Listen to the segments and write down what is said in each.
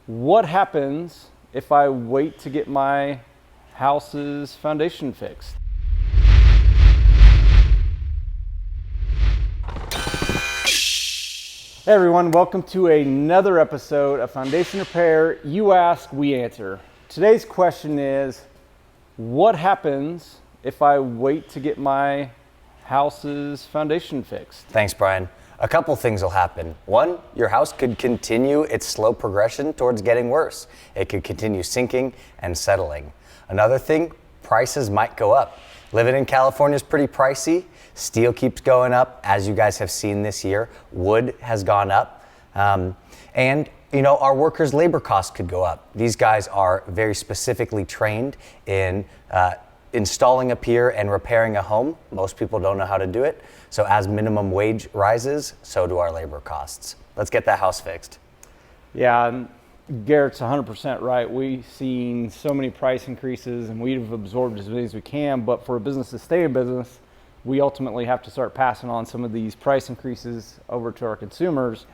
What happens if I wait to get my house's foundation fixed? Hey everyone, welcome to another episode of Foundation Repair. You ask, we answer. Today's question is, what happens if I wait to get my house's foundation fixed? Thanks, Brian. A couple things will happen. One, your house could continue its slow progression towards getting worse. It could continue sinking and settling. Another thing, prices might go up. Living in California is pretty pricey. Steel keeps going up, as you guys have seen this year. Wood has gone up. And our workers' labor costs could go up. These guys are very specifically trained in installing a pier and repairing a home. Most people don't know how to do it. So as minimum wage rises, so do our labor costs. Let's get that house fixed. Yeah, Garrett's 100% right. We've seen so many price increases and we've absorbed as many as we can, but for a business to stay in business, we ultimately have to start passing on some of these price increases over to our consumers.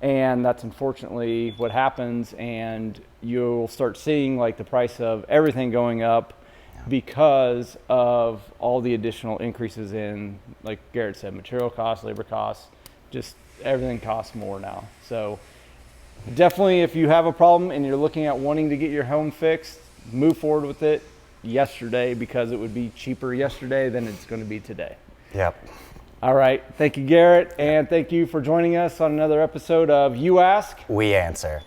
And that's unfortunately what happens, and you'll start seeing like the price of everything going up because of all the additional increases in, like Garrett said, material costs, labor costs, just everything costs more now. So definitely if you have a problem and you're looking at wanting to get your home fixed, move forward with it yesterday, because it would be cheaper yesterday than it's going to be today. Yep. All right. Thank you, Garrett. And thank you for joining us on another episode of You Ask, We Answer.